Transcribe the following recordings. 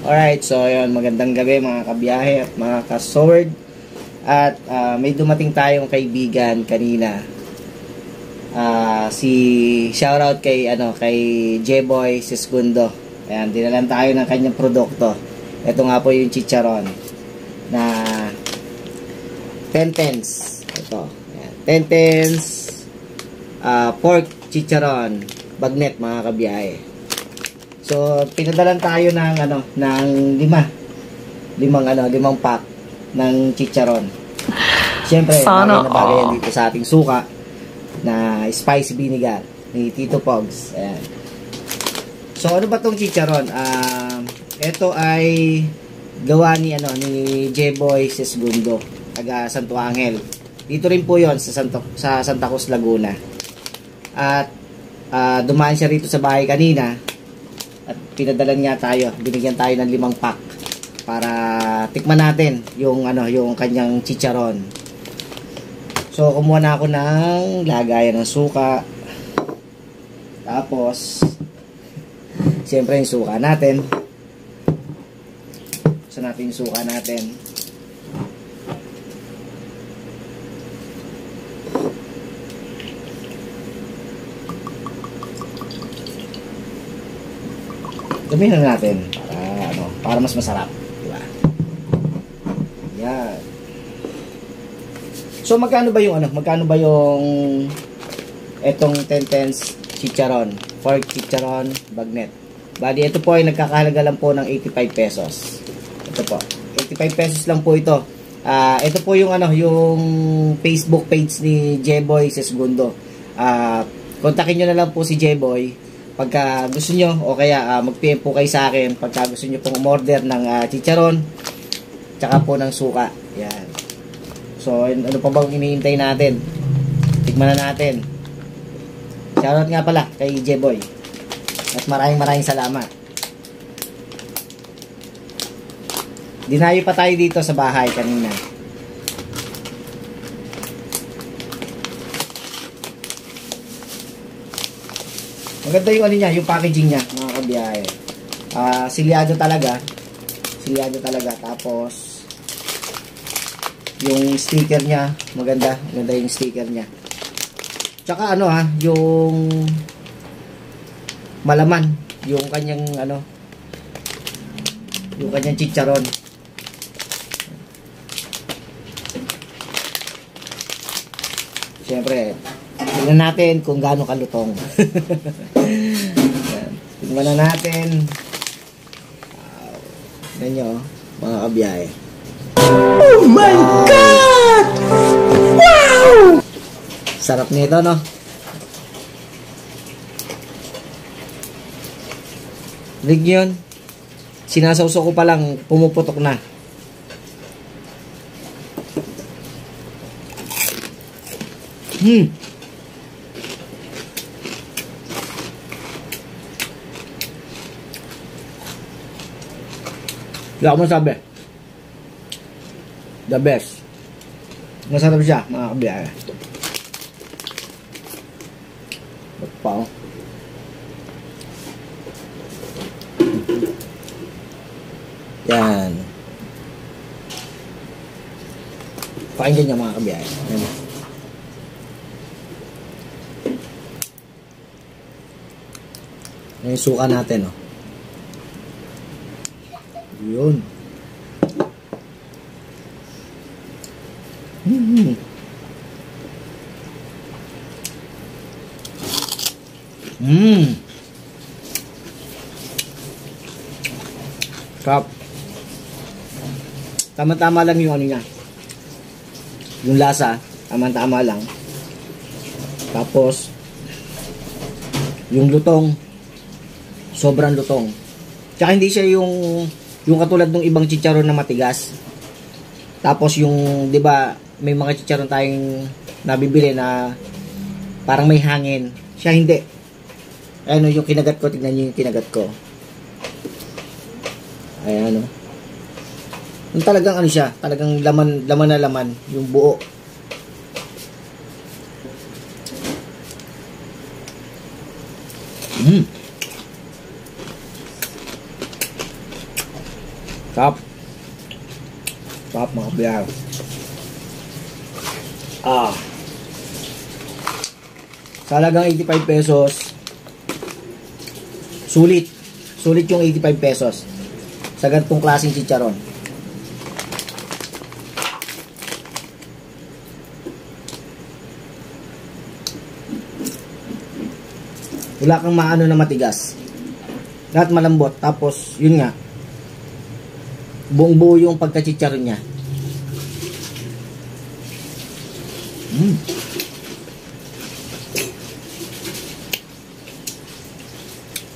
Alright, so yun, magandang gabi mga kabiyahe at mga ka-sword. At may dumating tayong kaibigan kanina. Shoutout kay J-Boy Sisgundo. Ayan, dinalan tayo ng kanyang produkto. Ito nga po yung chicharon na 10-10s. Ito, ayan, 10-10s pork chicharon bagnet mga kabiyahe. So, pinadalan tayo ng limang pack ng chicharon. Siyempre, bagay yan dito sa ating suka na spicy vinegar ni Tito Pogs. Ayan. So, ano ba tong chicharon? Ito ay gawa ni J-Boy Sisgundo, taga Santo Angel. Dito rin po 'yon sa Santa Cruz, Laguna. At dumaan siya rito sa bahay kanina. At pinadalan nga tayo, binigyan tayo ng 5 pack para tikman natin yung kanyang chicharon. So kumuha na ako ng lagayan ng suka. Tapos siyempre yung suka natin. Buksan natin yung suka natin. Gamitin natin para mas masarap, di ba? Yan. So magkano ba yung etong 10-10s chicharon, pork chicharon bagnet? Bali ito po ay nagkakahalaga lang po ng 85 pesos. Ito po, 85 pesos lang po ito. Ito po yung yung Facebook page ni J-Boy Sisgundo. Kontakin nyo na lang po si J-Boy pagka gusto nyo, o kaya mag-PM po kayo sa akin pagka gusto nyo pong umorder ng chicharon tsaka po ng suka. Yan. So, ano pa bang iniintay natin? Tikman na natin. Shoutout nga pala kay J-Boy. At maraming salamat. Dinayo pa tayo dito sa bahay kanina. Maganda yung yung packaging niya, mga kabiyahe. Silyado talaga. Tapos yung sticker niya, maganda yung sticker niya. Tsaka yung malaman, yung kanyang yung kanyang chicharon. Siyempre, tingnan natin kung gaano kalutong. Tingnan na natin. Tingnan nyo, mga kabiyahe. Oh my God! Wow! Sarap nito, no? Rig yun. Sinasawso ko pa lang, pumuputok na. Hindi ako masabi. The best. Masarap siya, mga kabiyahe. Pao. Yan. Pakinggan niya, mga kabiyahe. Yan. Yung suka natin, oh. Yun. Sarap. Tama-tama lang yung niya. Yung lasa, tama-tama lang. Tapos yung lutong, sobrang lutong. Tsaka hindi siya yung katulad ng ibang chicharon na matigas. Tapos yung, 'di ba, may mga chicharon tayong nabibili na parang may hangin. Siya hindi. Yung kinagat ko, tignan niyo yung kinagat ko. Ayan, Yung talagang siya, talagang laman na laman yung buo. Top. Top mga kabiyahe. Sa halagang 85 pesos, sulit. Sulit yung 85 pesos sa ganitong klaseng chicharon. Wala kang maano na matigas. Lahat malambot. Tapos, yun nga, buong buo yung pagkachicharon niya.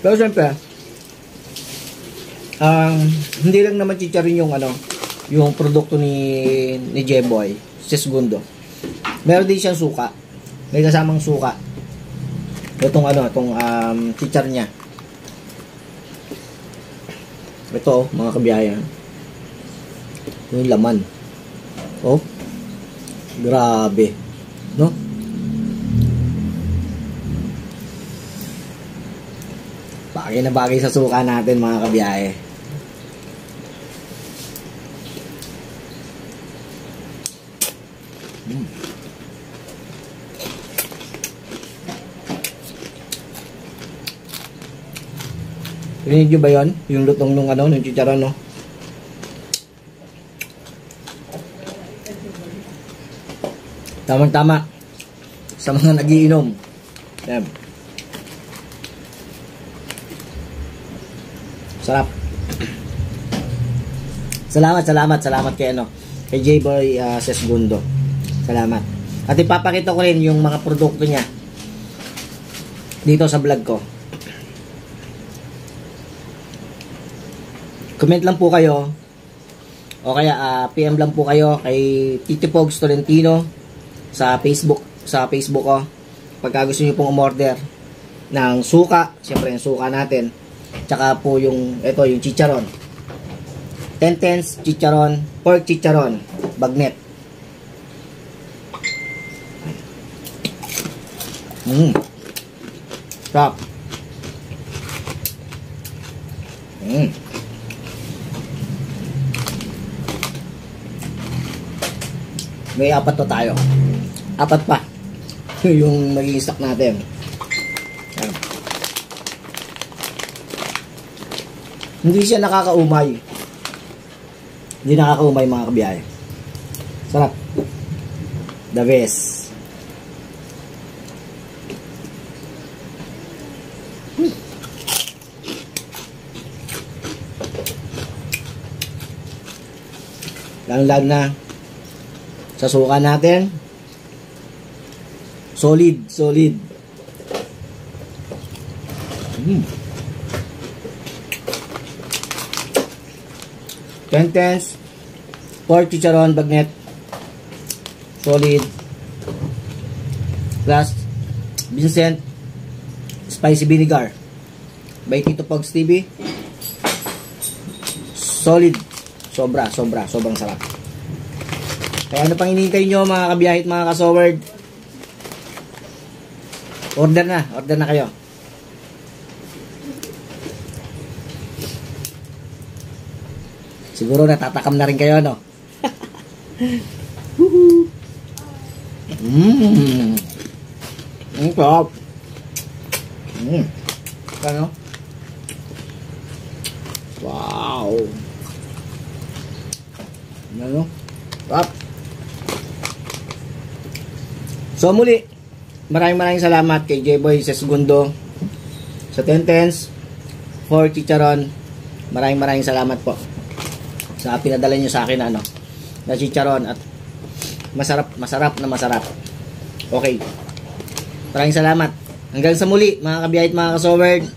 Pero siyempre, hindi lang naman chicharon yung yung produkto ni J-Boy, Segundo. Meron din siyang suka. May kasamang suka. Itong chicharon niya. Ito, mga kabiyahe. Yung laman. Oh. Grabe. No? Bagay na bagay sa suka natin, mga kabiyahe. Rinig nyo ba yun? Yung lutong nung nung chicharon, no? Tamang-tama sa mga nagiinom. Yan. Sarap. Salamat kay J-Boy Segundo. Salamat. At ipapakita ko rin yung mga produkto niya dito sa vlog ko. Comment lang po kayo o kaya PM lang po kayo kay Tito Pogs Tolentino sa Facebook ko pagka gusto niyo pong umorder ng suka, siyempre yung suka natin, tsaka po yung yung chicharon, 10 chicharon, pork chicharon bagnet. Stop. May 4 to tayo. 4 pa. Yung magiging stock natin. Yan. Hindi siya nakakaumay. Hindi nakakaumay, mga kabiyahe. Sarap. The best. Lang na sa suka natin. Solid. 10 pork chicharon bagnet. Solid. Plus Vincent spicy vinegar by Tito Pogs TV. Solid. Sobrang sarap. Kaya ano pang hinihintay nyo, mga kabiyahit, mga kasoward? Order na kayo. Siguro natatakam na rin kayo, no? Ang sarap. Ano? Wow. Ano? Sarap. So muli, maraming salamat kay J-Boy Segundo sa 10 for chicharon. Maraming salamat po sa pinadala niyo sa akin na chicharon at masarap. Okay. Maraming salamat. Hanggang sa muli, mga kabiyahit, mga kasowerd.